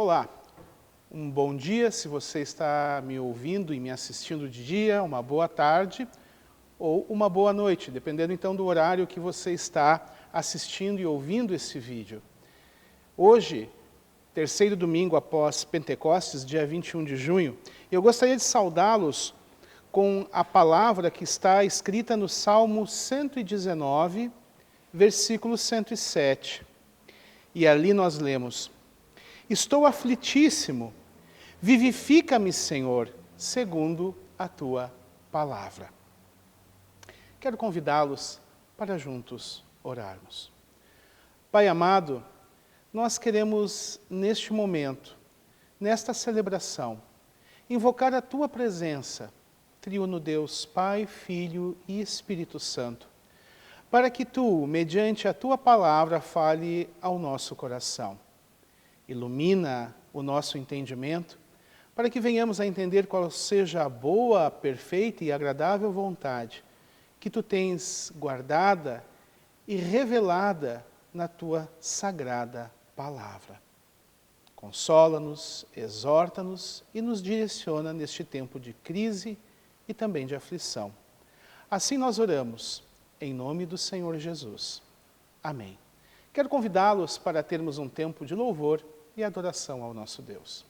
Olá, um bom dia se você está me ouvindo e me assistindo de dia, uma boa tarde ou uma boa noite, dependendo então do horário que você está assistindo e ouvindo esse vídeo. Hoje, terceiro domingo após Pentecostes, dia 21 de junho, eu gostaria de saudá-los com a palavra que está escrita no Salmo 119, versículo 107. E ali nós lemos: Estou aflitíssimo, vivifica-me, Senhor, segundo a tua palavra. Quero convidá-los para juntos orarmos. Pai amado, nós queremos neste momento, nesta celebração, invocar a tua presença, triuno Deus, Pai, Filho e Espírito Santo, para que tu, mediante a tua palavra, fale ao nosso coração. Ilumina o nosso entendimento, para que venhamos a entender qual seja a boa, perfeita e agradável vontade que tu tens guardada e revelada na tua sagrada palavra. Consola-nos, exorta-nos e nos direciona neste tempo de crise e também de aflição. Assim nós oramos, em nome do Senhor Jesus. Amém. Quero convidá-los para termos um tempo de louvor e adoração ao nosso Deus.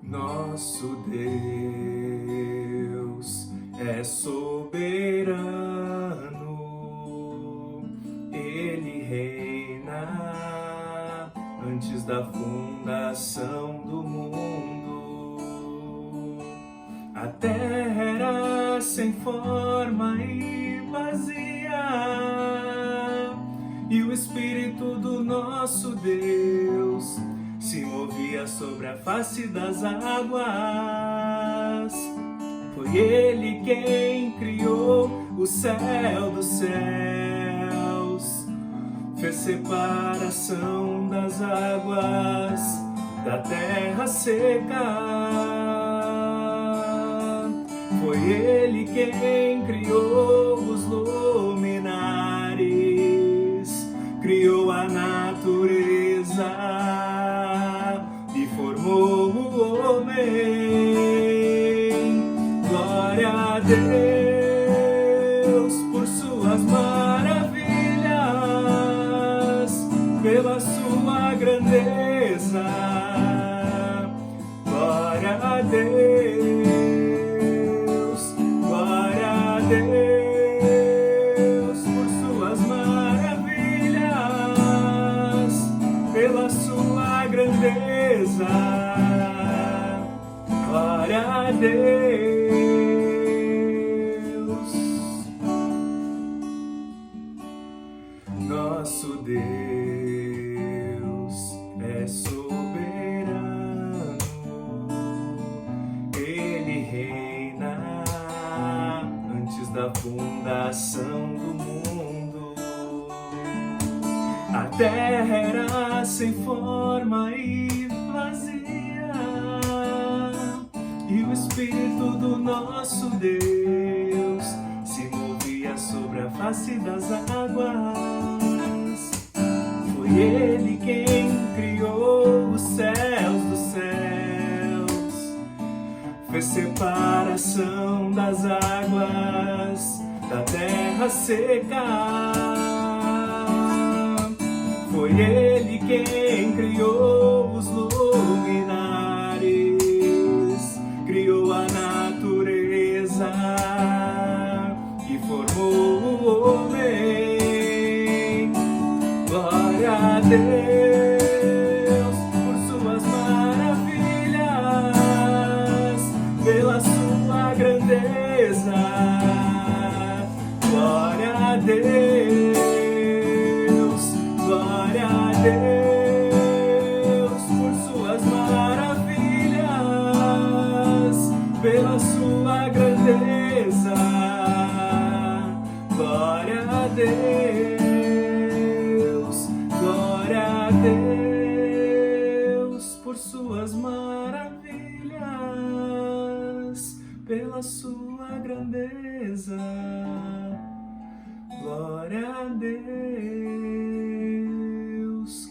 Nosso Deus é soberano, Ele reina antes da fundação do mundo. A terra era sem forma e vazia, e o Espírito do nosso Deus se movia sobre a face das águas. Foi Ele quem criou o céu dos céus, fez separação das águas da terra seca. Foi Ele quem criou os luminares, criou a natureza, formou o homem. Glória a Deus por suas maravilhas, pela sua grandeza. Glória a Deus, glória a Deus por suas maravilhas, pela sua grandeza. Glória a Deus. Nosso Deus é soberano, Ele reina antes da fundação do mundo. A terra era sem forma e vazia, e o Espírito do nosso Deus se movia sobre a face das águas. Foi Ele quem criou os céus dos céus, fez separação das águas da terra seca. Foi Ele quem criou os luminares, criou a natureza e formou o homem. Glória a Deus por suas maravilhas, pela sua grandeza. Glória a Deus, glória a Deus por suas maravilhas, pela sua grandeza. Glória Glória a Deus, glória a Deus, por suas maravilhas, pela sua grandeza. Glória a Deus,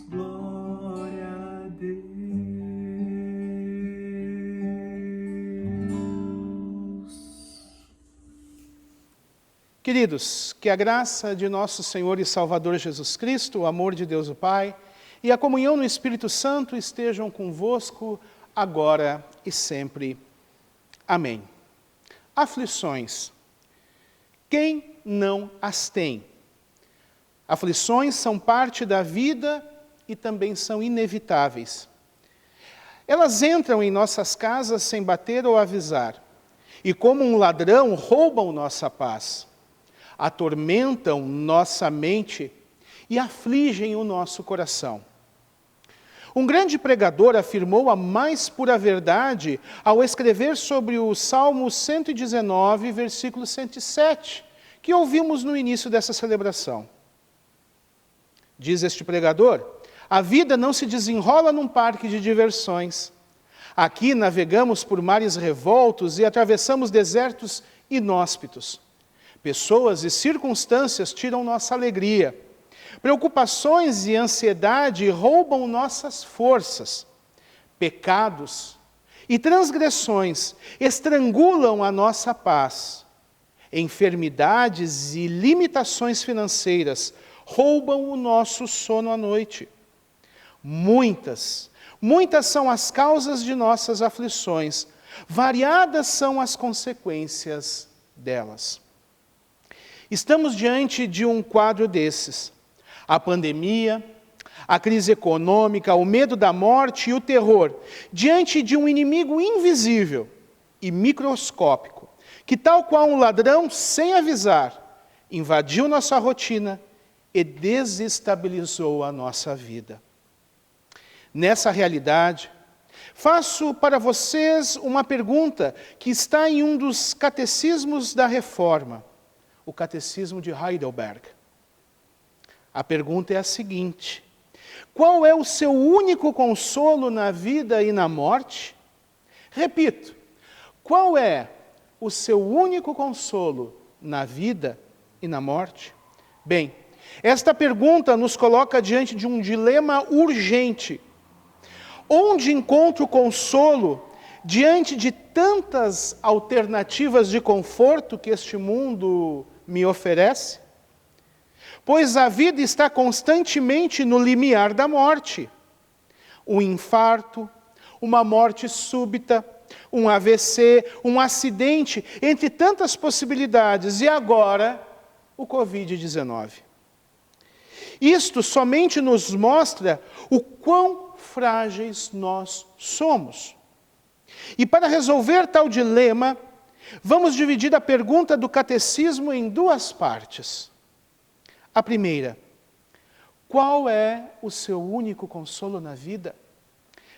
glória a Deus. Queridos, que a graça de nosso Senhor e Salvador Jesus Cristo, o amor de Deus o Pai e a comunhão no Espírito Santo estejam convosco agora e sempre. Amém. Aflições. Quem não as tem? Aflições são parte da vida e também são inevitáveis. Elas entram em nossas casas sem bater ou avisar, e como um ladrão roubam nossa paz, atormentam nossa mente e afligem o nosso coração. Um grande pregador afirmou a mais pura verdade ao escrever sobre o Salmo 119, versículo 107, que ouvimos no início dessa celebração. Diz este pregador: a vida não se desenrola num parque de diversões. Aqui navegamos por mares revoltos e atravessamos desertos inóspitos. Pessoas e circunstâncias tiram nossa alegria. Preocupações e ansiedade roubam nossas forças. Pecados e transgressões estrangulam a nossa paz. Enfermidades e limitações financeiras roubam o nosso sono à noite. Muitas são as causas de nossas aflições. Variadas são as consequências delas. Estamos diante de um quadro desses. A pandemia, a crise econômica, o medo da morte e o terror, diante de um inimigo invisível e microscópico, que tal qual um ladrão, sem avisar, invadiu nossa rotina e desestabilizou a nossa vida. Nessa realidade, faço para vocês uma pergunta que está em um dos catecismos da Reforma, o Catecismo de Heidelberg. A pergunta é a seguinte: qual é o seu único consolo na vida e na morte? Repito, qual é o seu único consolo na vida e na morte? Bem, esta pergunta nos coloca diante de um dilema urgente. Onde encontro consolo diante de tantas alternativas de conforto que este mundo me oferece? Pois a vida está constantemente no limiar da morte. Um infarto, uma morte súbita, um AVC, um acidente, entre tantas possibilidades. E agora, o Covid-19. Isto somente nos mostra o quão frágeis nós somos. E para resolver tal dilema, vamos dividir a pergunta do catecismo em duas partes. A primeira: qual é o seu único consolo na vida?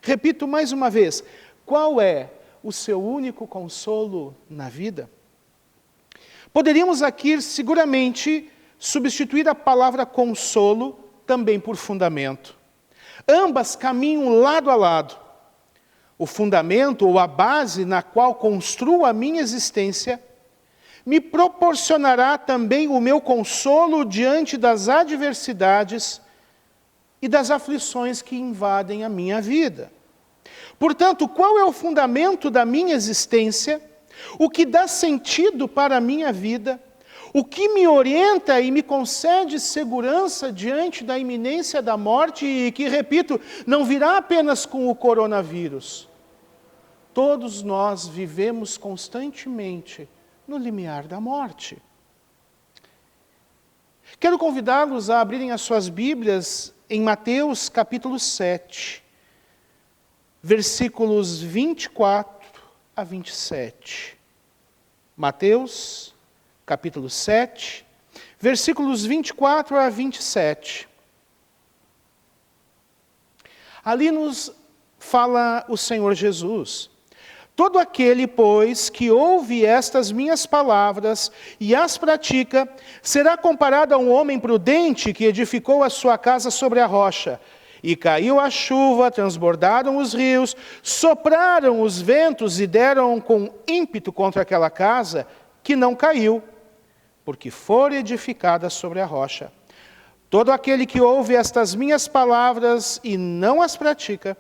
Repito mais uma vez: qual é o seu único consolo na vida? Poderíamos aqui seguramente substituir a palavra consolo também por fundamento. Ambas caminham lado a lado. O fundamento ou a base na qual construo a minha existência me proporcionará também o meu consolo diante das adversidades e das aflições que invadem a minha vida. Portanto, qual é o fundamento da minha existência? O que dá sentido para a minha vida? O que me orienta e me concede segurança diante da iminência da morte e que, repito, não virá apenas com o coronavírus. Todos nós vivemos constantemente no limiar da morte. Quero convidá-los a abrirem as suas Bíblias em Mateus capítulo 7, versículos 24 a 27. Mateus capítulo 7, versículos 24 a 27. Ali nos fala o Senhor Jesus: Todo aquele, pois, que ouve estas minhas palavras e as pratica, será comparado a um homem prudente que edificou a sua casa sobre a rocha. E caiu a chuva, transbordaram os rios, sopraram os ventos e deram com ímpeto contra aquela casa, que não caiu, porque for edificada sobre a rocha. Todo aquele que ouve estas minhas palavras e não as pratica,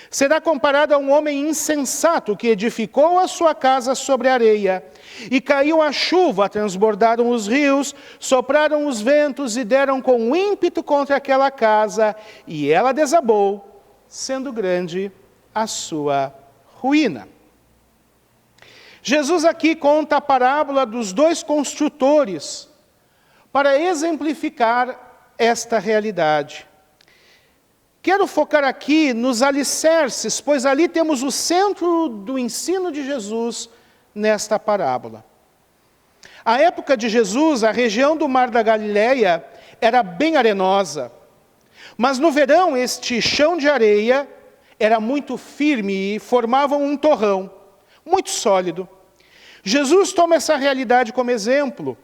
será comparado a um homem insensato que edificou a sua casa sobre a areia. E caiu a chuva, transbordaram os rios, sopraram os ventos e deram com ímpeto contra aquela casa, e ela desabou, sendo grande a sua ruína. Jesus aqui conta a parábola dos dois construtores para exemplificar esta realidade. Quero focar aqui nos alicerces, pois ali temos o centro do ensino de Jesus nesta parábola. À época de Jesus, a região do Mar da Galileia era bem arenosa, mas no verão este chão de areia era muito firme e formava um torrão, muito sólido. Jesus toma essa realidade como exemplo.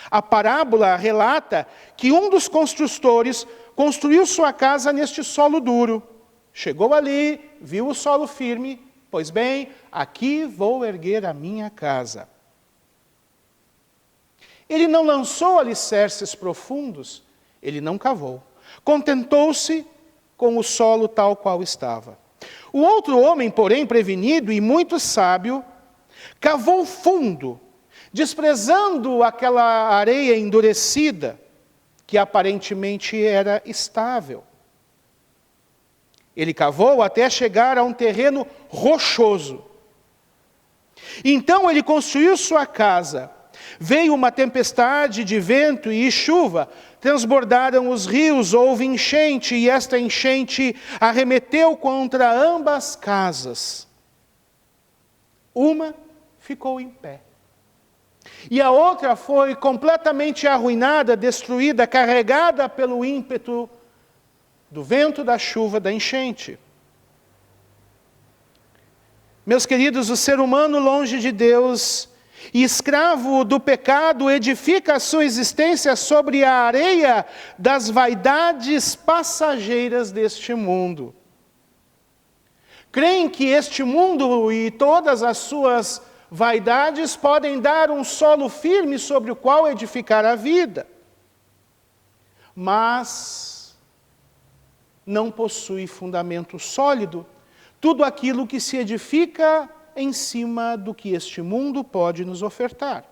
A parábola relata que um dos construtores construiu sua casa neste solo duro. Chegou ali, viu o solo firme, pois bem, aqui vou erguer a minha casa. Ele não lançou alicerces profundos, ele não cavou. Contentou-se com o solo tal qual estava. O outro homem, porém, prevenido e muito sábio, cavou fundo, desprezando aquela areia endurecida, que aparentemente era estável. Ele cavou até chegar a um terreno rochoso. Então ele construiu sua casa. Veio uma tempestade de vento e chuva, transbordaram os rios, houve enchente, e esta enchente arremeteu contra ambas casas. Uma ficou em pé. E a outra foi completamente arruinada, destruída, carregada pelo ímpeto do vento, da chuva, da enchente. Meus queridos, o ser humano longe de Deus e escravo do pecado edifica a sua existência sobre a areia das vaidades passageiras deste mundo. Creem que este mundo e todas as suas vaidades podem dar um solo firme sobre o qual edificar a vida. Mas não possui fundamento sólido tudo aquilo que se edifica em cima do que este mundo pode nos ofertar.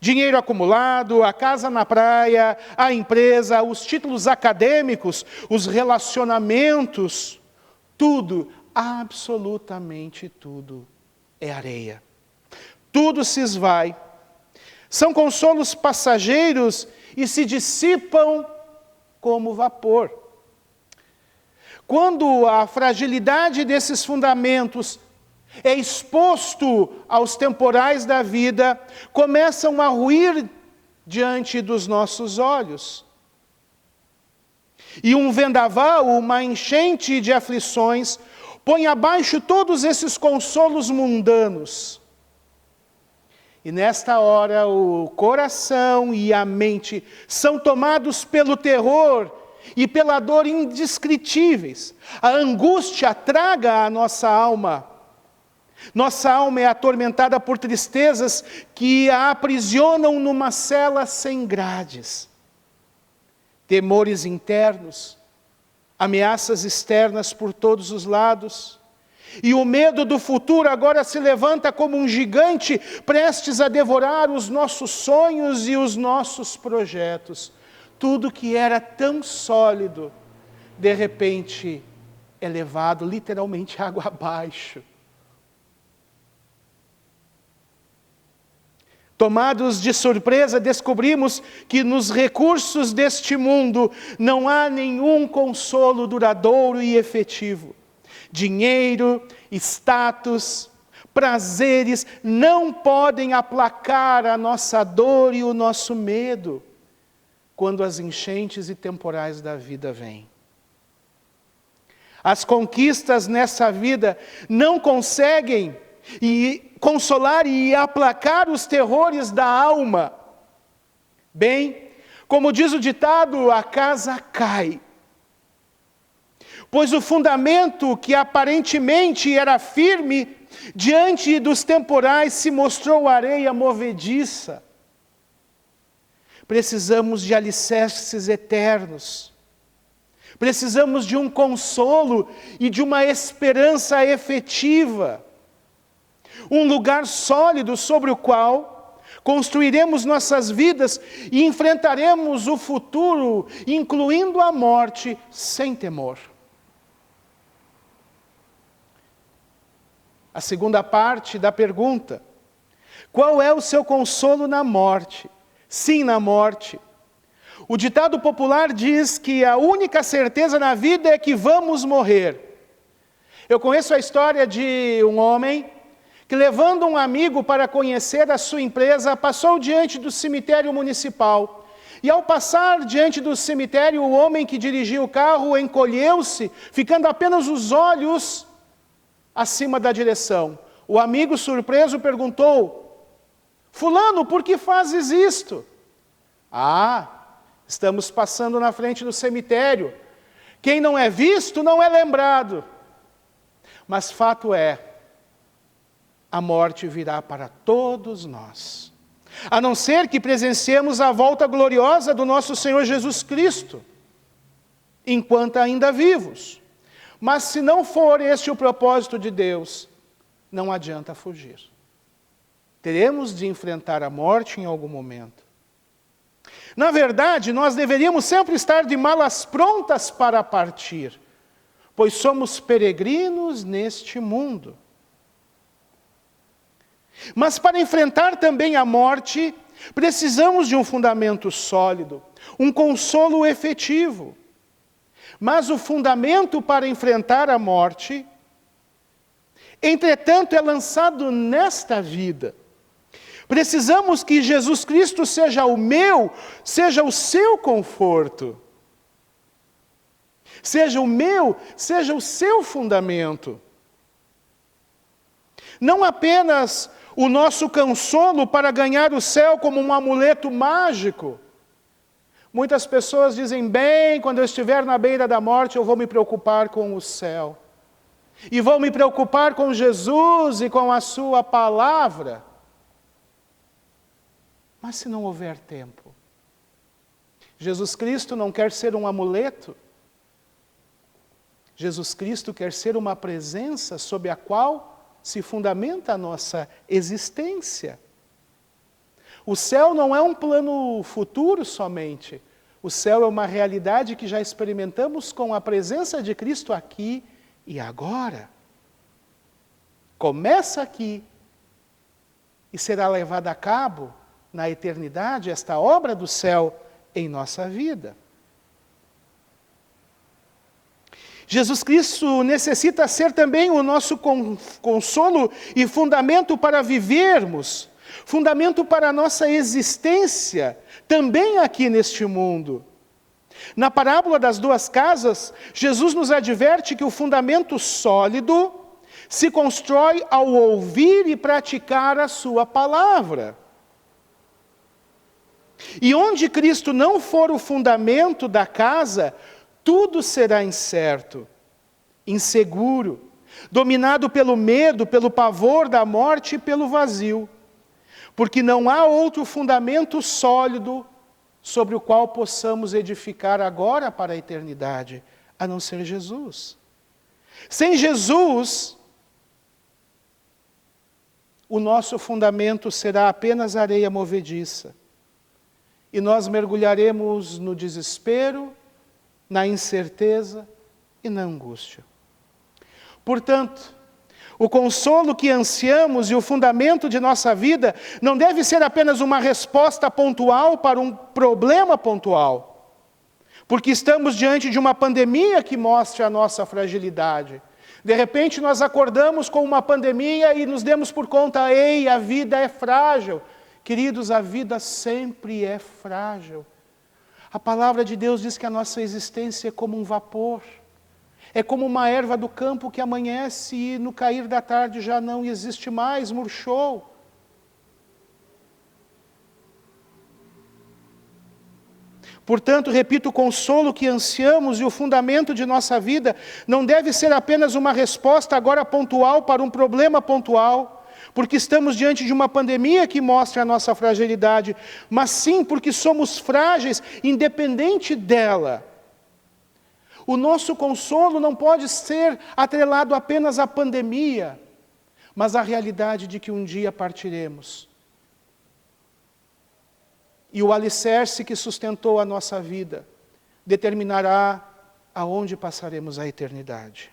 Dinheiro acumulado, a casa na praia, a empresa, os títulos acadêmicos, os relacionamentos, tudo, absolutamente tudo, é areia. Tudo se esvai. São consolos passageiros e se dissipam como vapor. Quando a fragilidade desses fundamentos é exposto aos temporais da vida, começam a ruir diante dos nossos olhos. E um vendaval, uma enchente de aflições, põe abaixo todos esses consolos mundanos. E nesta hora o coração e a mente são tomados pelo terror e pela dor indescritíveis. A angústia traga a nossa alma. Nossa alma é atormentada por tristezas que a aprisionam numa cela sem grades. Temores internos, ameaças externas por todos os lados. E o medo do futuro agora se levanta como um gigante prestes a devorar os nossos sonhos e os nossos projetos. Tudo que era tão sólido, de repente, é levado literalmente água abaixo. Tomados de surpresa, descobrimos que nos recursos deste mundo não há nenhum consolo duradouro e efetivo. Dinheiro, status, prazeres não podem aplacar a nossa dor e o nosso medo quando as enchentes e temporais da vida vêm. As conquistas nessa vida não conseguem consolar e aplacar os terrores da alma. Bem, como diz o ditado, a casa cai. Pois o fundamento que aparentemente era firme, diante dos temporais se mostrou areia movediça. Precisamos de alicerces eternos. Precisamos de um consolo e de uma esperança efetiva. Um lugar sólido sobre o qual construiremos nossas vidas e enfrentaremos o futuro, incluindo a morte, sem temor. A segunda parte da pergunta: qual é o seu consolo na morte? Sim, na morte. O ditado popular diz que a única certeza na vida é que vamos morrer. Eu conheço a história de um homem que, levando um amigo para conhecer a sua empresa, passou diante do cemitério municipal. E ao passar diante do cemitério, o homem que dirigia o carro encolheu-se, ficando apenas os olhos acima da direção. O amigo, surpreso, perguntou: fulano, por que fazes isto? Estamos passando na frente do cemitério. Quem não é visto não é lembrado. Mas fato é, a morte virá para todos nós, a não ser que presenciemos a volta gloriosa do nosso Senhor Jesus Cristo, enquanto ainda vivos. Mas se não for este o propósito de Deus, não adianta fugir. Teremos de enfrentar a morte em algum momento. Na verdade, nós deveríamos sempre estar de malas prontas para partir, pois somos peregrinos neste mundo. Mas para enfrentar também a morte, precisamos de um fundamento sólido, um consolo efetivo. Mas o fundamento para enfrentar a morte, entretanto, é lançado nesta vida. Precisamos que Jesus Cristo seja o seu conforto. Seja o seu fundamento. Não apenas o nosso consolo para ganhar o céu como um amuleto mágico. Muitas pessoas dizem: bem, quando eu estiver na beira da morte, eu vou me preocupar com o céu. E vou me preocupar com Jesus e com a sua palavra. Mas se não houver tempo? Jesus Cristo não quer ser um amuleto. Jesus Cristo quer ser uma presença sob a qual se fundamenta a nossa existência. O céu não é um plano futuro somente. O céu é uma realidade que já experimentamos com a presença de Cristo aqui e agora. Começa aqui e será levada a cabo na eternidade esta obra do céu em nossa vida. Jesus Cristo necessita ser também o nosso consolo e fundamento para vivermos, fundamento para a nossa existência, também aqui neste mundo. Na parábola das duas casas, Jesus nos adverte que o fundamento sólido se constrói ao ouvir e praticar a sua palavra. E onde Cristo não for o fundamento da casa, tudo será incerto, inseguro, dominado pelo medo, pelo pavor da morte e pelo vazio, porque não há outro fundamento sólido sobre o qual possamos edificar agora para a eternidade, a não ser Jesus. Sem Jesus, o nosso fundamento será apenas areia movediça. E nós mergulharemos no desespero, na incerteza e na angústia. Portanto, o consolo que ansiamos e o fundamento de nossa vida não deve ser apenas uma resposta pontual para um problema pontual. Porque estamos diante de uma pandemia que mostra a nossa fragilidade. De repente nós acordamos com uma pandemia e nos demos por conta: ei, a vida é frágil. Queridos, a vida sempre é frágil. A palavra de Deus diz que a nossa existência é como um vapor. É como uma erva do campo que amanhece e no cair da tarde já não existe mais, murchou. Portanto, repito, o consolo que ansiamos e o fundamento de nossa vida não deve ser apenas uma resposta agora pontual para um problema pontual, porque estamos diante de uma pandemia que mostra a nossa fragilidade, mas sim porque somos frágeis, independente dela. O nosso consolo não pode ser atrelado apenas à pandemia, mas à realidade de que um dia partiremos. E o alicerce que sustentou a nossa vida determinará aonde passaremos a eternidade.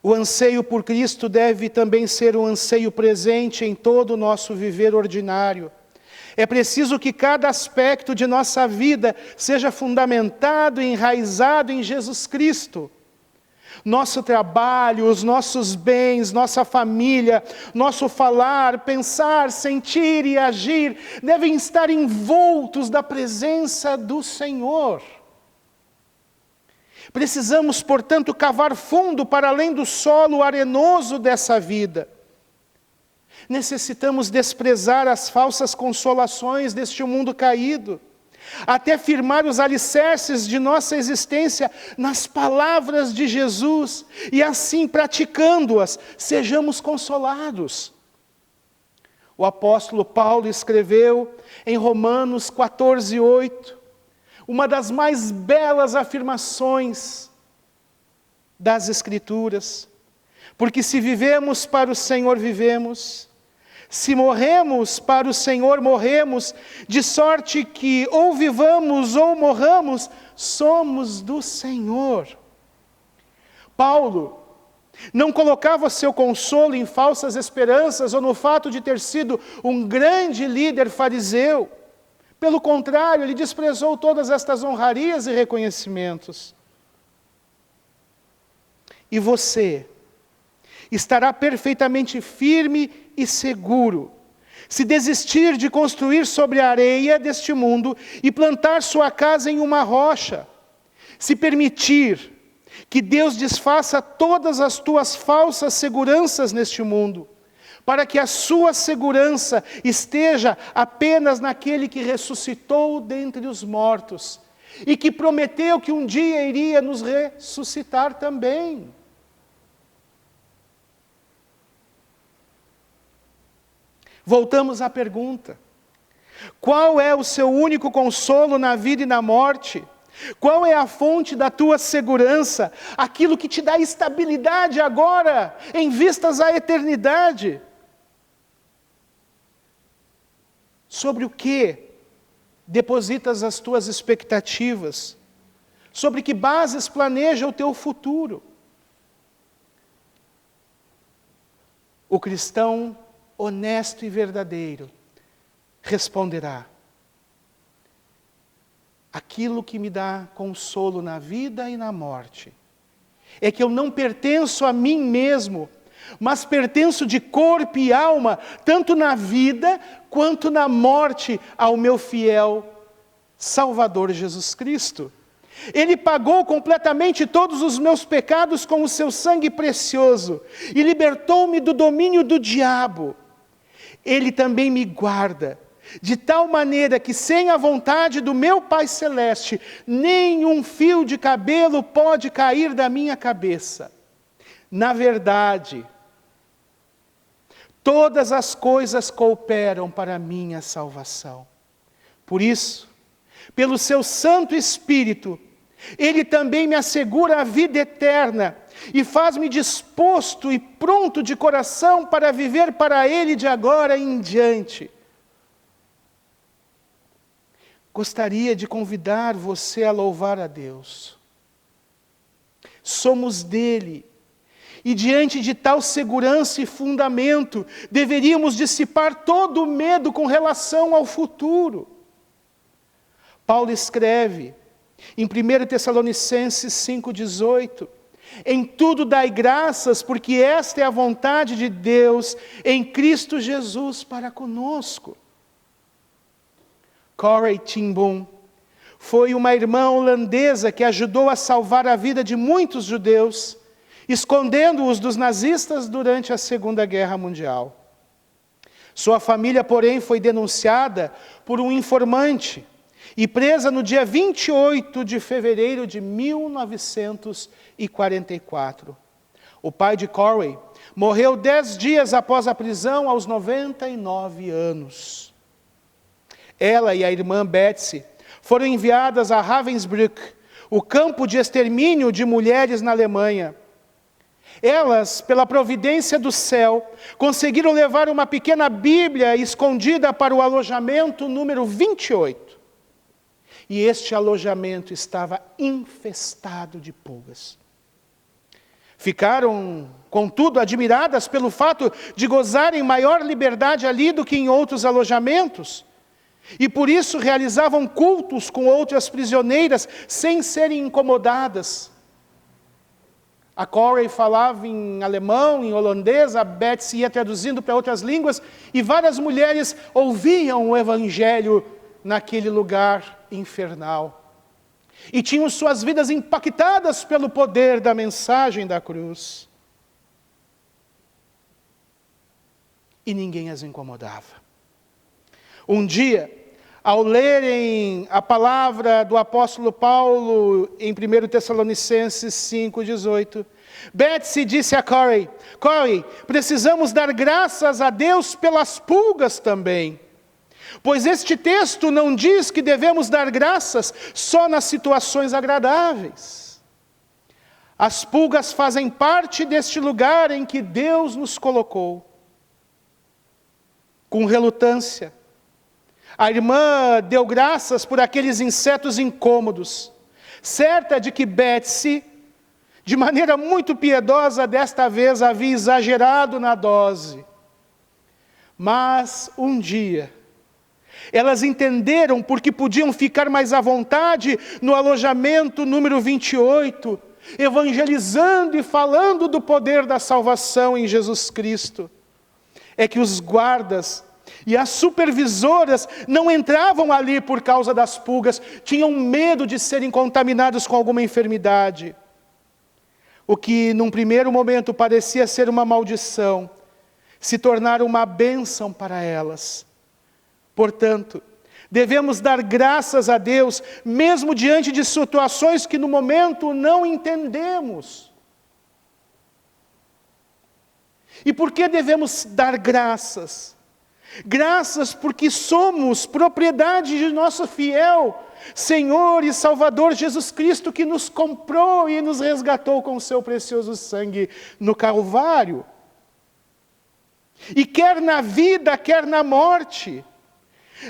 O anseio por Cristo deve também ser um anseio presente em todo o nosso viver ordinário. É preciso que cada aspecto de nossa vida seja fundamentado e enraizado em Jesus Cristo. Nosso trabalho, os nossos bens, nossa família, nosso falar, pensar, sentir e agir devem estar envoltos da presença do Senhor. Precisamos, portanto, cavar fundo para além do solo arenoso dessa vida. Necessitamos desprezar as falsas consolações deste mundo caído, até firmar os alicerces de nossa existência nas palavras de Jesus, e assim, praticando-as, sejamos consolados. O apóstolo Paulo escreveu em Romanos 14:8, uma das mais belas afirmações das Escrituras: porque se vivemos, para o Senhor vivemos, se morremos, para o Senhor morremos, de sorte que ou vivamos ou morramos, somos do Senhor. Paulo não colocava seu consolo em falsas esperanças ou no fato de ter sido um grande líder fariseu. Pelo contrário, ele desprezou todas estas honrarias e reconhecimentos. E você estará perfeitamente firme e seguro se desistir de construir sobre a areia deste mundo e plantar sua casa em uma rocha. Se permitir que Deus desfaça todas as tuas falsas seguranças neste mundo, para que a sua segurança esteja apenas naquele que ressuscitou dentre os mortos e que prometeu que um dia iria nos ressuscitar também. Voltamos à pergunta: qual é o seu único consolo na vida e na morte? Qual é a fonte da tua segurança? Aquilo que te dá estabilidade agora, em vistas à eternidade? Sobre o que depositas as tuas expectativas? Sobre que bases planeja o teu futuro? O cristão honesto e verdadeiro responderá: aquilo que me dá consolo na vida e na morte é que eu não pertenço a mim mesmo, mas pertenço de corpo e alma, tanto na vida quanto na morte, ao meu fiel Salvador Jesus Cristo. Ele pagou completamente todos os meus pecados com o seu sangue precioso e libertou-me do domínio do diabo. Ele também me guarda, de tal maneira que sem a vontade do meu Pai Celeste, nenhum fio de cabelo pode cair da minha cabeça. Na verdade, todas as coisas cooperam para a minha salvação. Por isso, pelo seu Santo Espírito, Ele também me assegura a vida eterna e faz-me disposto e pronto de coração para viver para Ele de agora em diante. Gostaria de convidar você a louvar a Deus. Somos dele, e diante de tal segurança e fundamento, deveríamos dissipar todo o medo com relação ao futuro. Paulo escreve em 1 Tessalonicenses 5,18: em tudo dai graças, porque esta é a vontade de Deus em Cristo Jesus para conosco. Corrie ten Boom foi uma irmã holandesa que ajudou a salvar a vida de muitos judeus, escondendo-os dos nazistas durante a Segunda Guerra Mundial. Sua família, porém, foi denunciada por um informante e presa no dia 28 de fevereiro de 1944. O pai de Corrie morreu 10 dias após a prisão, aos 99 anos. Ela e a irmã Betsy foram enviadas a Ravensbrück, o campo de extermínio de mulheres na Alemanha. Elas, pela providência do céu, conseguiram levar uma pequena Bíblia escondida para o alojamento número 28. E este alojamento estava infestado de pulgas. Ficaram, contudo, admiradas pelo fato de gozarem maior liberdade ali do que em outros alojamentos. E por isso realizavam cultos com outras prisioneiras sem serem incomodadas. A Corrie falava em alemão, em holandês, a Betsy ia traduzindo para outras línguas, e várias mulheres ouviam o Evangelho naquele lugar infernal. E tinham suas vidas impactadas pelo poder da mensagem da cruz. E ninguém as incomodava. Um dia, ao lerem a palavra do apóstolo Paulo em 1 Tessalonicenses 5,18, Betsy disse a Corrie: Corrie, precisamos dar graças a Deus pelas pulgas também. Pois este texto não diz que devemos dar graças só nas situações agradáveis. As pulgas fazem parte deste lugar em que Deus nos colocou. Com relutância, a irmã deu graças por aqueles insetos incômodos, certa de que Betsy, de maneira muito piedosa, desta vez havia exagerado na dose. Mas um dia, elas entenderam porque podiam ficar mais à vontade no alojamento número 28, evangelizando e falando do poder da salvação em Jesus Cristo. É que os guardas e as supervisoras não entravam ali por causa das pulgas, tinham medo de serem contaminados com alguma enfermidade. O que num primeiro momento parecia ser uma maldição, se tornara uma bênção para elas. Portanto, devemos dar graças a Deus, mesmo diante de situações que no momento não entendemos. E por que devemos dar graças? Graças porque somos propriedade de nosso fiel Senhor e Salvador Jesus Cristo, que nos comprou e nos resgatou com o seu precioso sangue no Calvário. E quer na vida, quer na morte,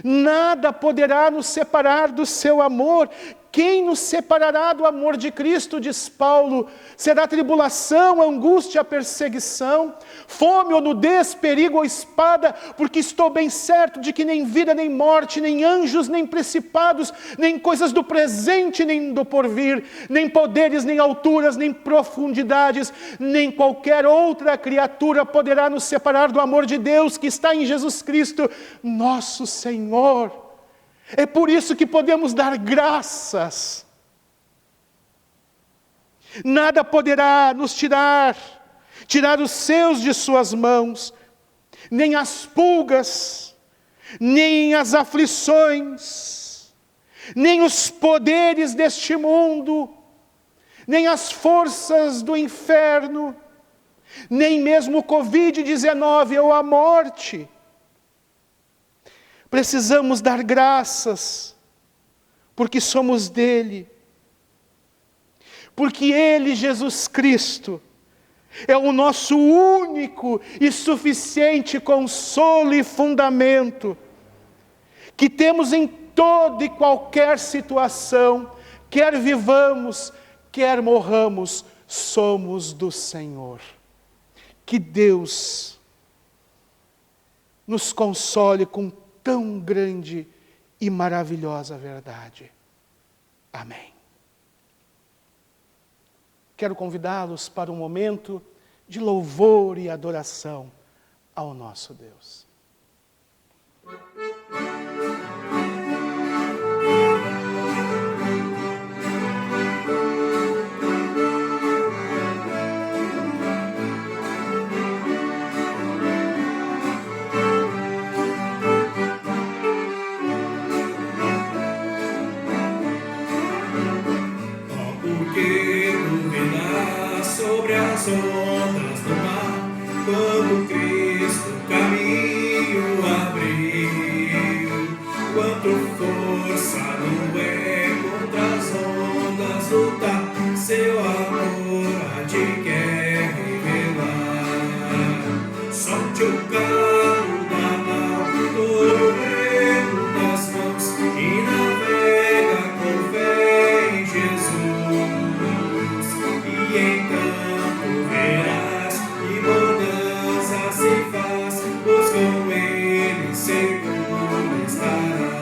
nada poderá nos separar do seu amor. Quem nos separará do amor de Cristo, diz Paulo? Será tribulação, angústia, perseguição, fome ou nudez, perigo ou espada? Porque estou bem certo de que nem vida, nem morte, nem anjos, nem principados, nem coisas do presente, nem do porvir, nem poderes, nem alturas, nem profundidades, nem qualquer outra criatura poderá nos separar do amor de Deus que está em Jesus Cristo, nosso Senhor. É por isso que podemos dar graças. Nada poderá nos tirar os seus de suas mãos, nem as pulgas, nem as aflições, nem os poderes deste mundo, nem as forças do inferno, nem mesmo o Covid-19 ou a morte. Precisamos dar graças, porque somos dele. Porque ele, Jesus Cristo, é o nosso único e suficiente consolo e fundamento, que temos em toda e qualquer situação, quer vivamos, quer morramos, somos do Senhor. Que Deus nos console com tão grande e maravilhosa verdade. Amém. Quero convidá-los para um momento de louvor e adoração ao nosso Deus. as ondas do mar, quando Cristo o caminho abriu. Quanto força não é contra as ondas lutar, seu amor há de quer revelar. Solte o carro da nau, todo remo nas mãos, e navega com fé em Jesus. E então tu verás que bonança se faz, pois com ele seguro estará.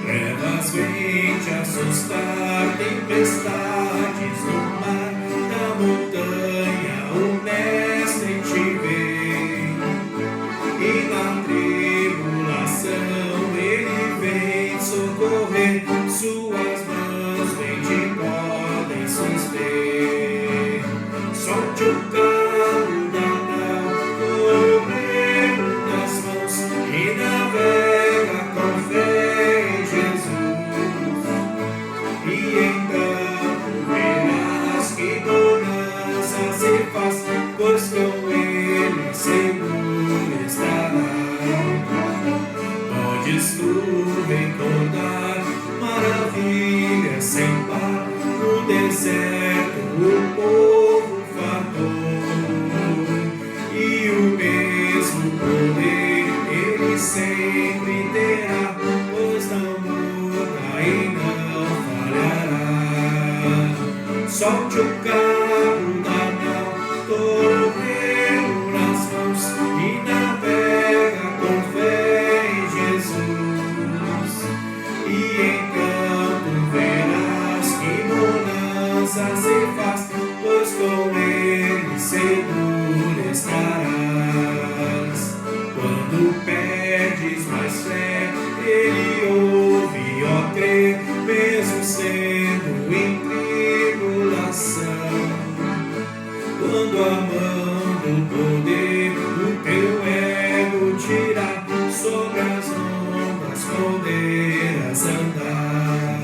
Trevas vêm te assustar, tempestades no mar, na montanha o mestre te vê. E na tribulação ele vem socorrer, suas mãos bem te podem suster. Solte o carro da nau, todo remo nas mãos, e navega com fé em Jesus. E então tu verás que bonança se faz, pois com ele seguro estará. Podes tu recordar maravilhas sem par, no deserto o povo fartou, e o mesmo poder ele sempre terá, pois não muda e não falhará. Solte o carro da nau, todo remo nas mãos, e navega com fé em Jesus. E então tu verás que bonança se faz, pois com ele seguro estarás. Quando perdes mais fé, ele ouve, ó crer, mesmo sendo em tribulação. Quando a mão do poder o teu ego tirar, sobre as ondas poderás andar.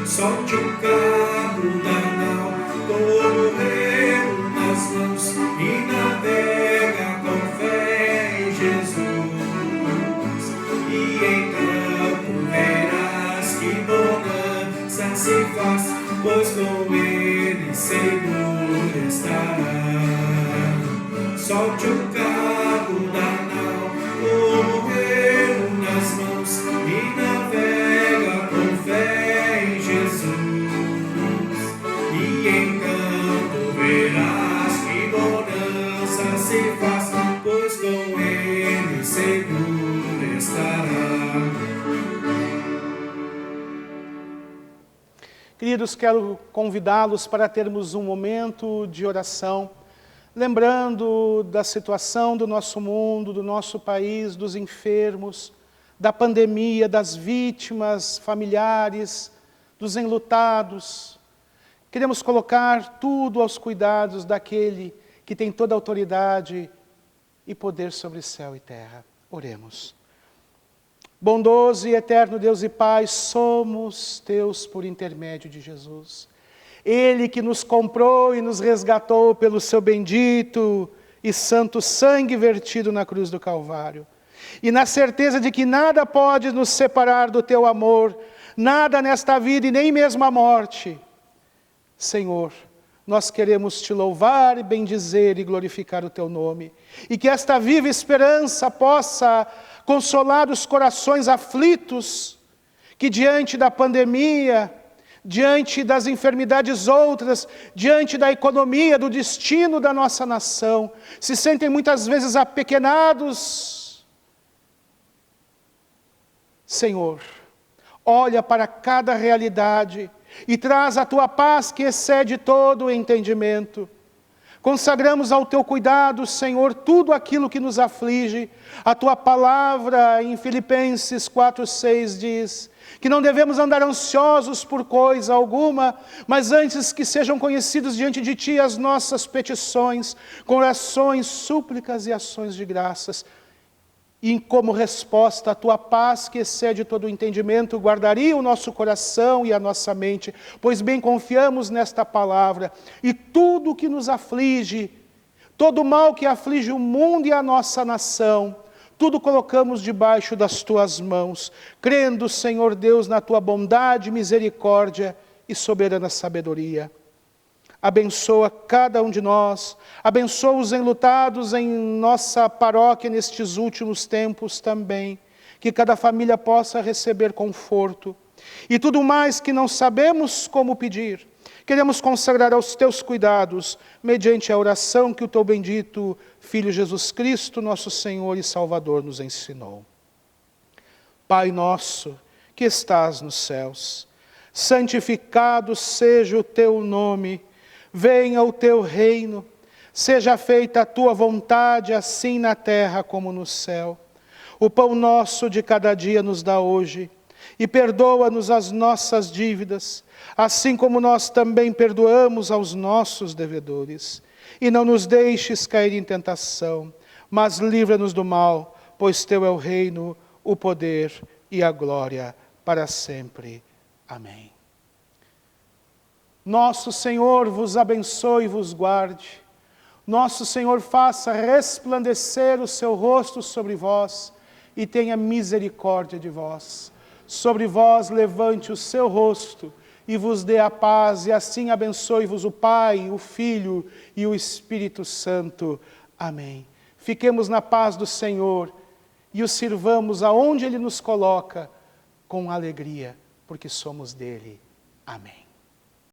Solte o carro da nau, todo remo nas mãos, e navega com fé em Jesus. E então tu verás que bonança se faz, pois com ele seguro estará. Solte o carro da nau, todo remo nas mãos, e navega com fé em Jesus. E então tu verás que bonança se faz, pois com ele seguro estará. Queridos, quero convidá-los para termos um momento de oração, lembrando da situação do nosso mundo, do nosso país, dos enfermos, da pandemia, das vítimas familiares, dos enlutados. Queremos colocar tudo aos cuidados daquele que tem toda a autoridade e poder sobre céu e terra. Oremos. Bondoso e eterno Deus e Pai, somos teus por intermédio de Jesus. Ele que nos comprou e nos resgatou pelo seu bendito e santo sangue vertido na cruz do Calvário. E na certeza de que nada pode nos separar do teu amor, nada nesta vida e nem mesmo a morte. Senhor, nós queremos te louvar, bendizer e glorificar o teu nome. E que esta viva esperança possa consolar os corações aflitos, que diante da pandemia, diante das enfermidades outras, diante da economia, do destino da nossa nação, se sentem muitas vezes apequenados. Senhor, olha para cada realidade e traz a tua paz que excede todo o entendimento. Consagramos ao teu cuidado, Senhor, tudo aquilo que nos aflige. A tua palavra em Filipenses 4:6 diz que não devemos andar ansiosos por coisa alguma, mas antes que sejam conhecidos diante de ti as nossas petições, com orações, súplicas e ações de graças. E como resposta, a tua paz, que excede todo o entendimento, guardaria o nosso coração e a nossa mente, pois bem confiamos nesta palavra. E tudo que nos aflige, todo o mal que aflige o mundo e a nossa nação, tudo colocamos debaixo das tuas mãos, crendo, Senhor Deus, na tua bondade, misericórdia e soberana sabedoria. Abençoa cada um de nós, abençoa os enlutados em nossa paróquia nestes últimos tempos também, que cada família possa receber conforto. E tudo mais que não sabemos como pedir, queremos consagrar aos teus cuidados, mediante a oração que o teu bendito Filho Jesus Cristo, nosso Senhor e Salvador, nos ensinou. Pai nosso, que estás nos céus, santificado seja o teu nome. Venha o teu reino, seja feita a tua vontade, assim na terra como no céu. O pão nosso de cada dia nos dá hoje, e perdoa-nos as nossas dívidas, assim como nós também perdoamos aos nossos devedores. E não nos deixes cair em tentação, mas livra-nos do mal, pois teu é o reino, o poder e a glória para sempre. Amém. Nosso Senhor vos abençoe e vos guarde. Nosso Senhor faça resplandecer o seu rosto sobre vós e tenha misericórdia de vós. Sobre vós levante o seu rosto e vos dê a paz, e assim abençoe-vos o Pai, o Filho e o Espírito Santo. Amém. Fiquemos na paz do Senhor e o sirvamos aonde Ele nos coloca com alegria, porque somos dele. Amém.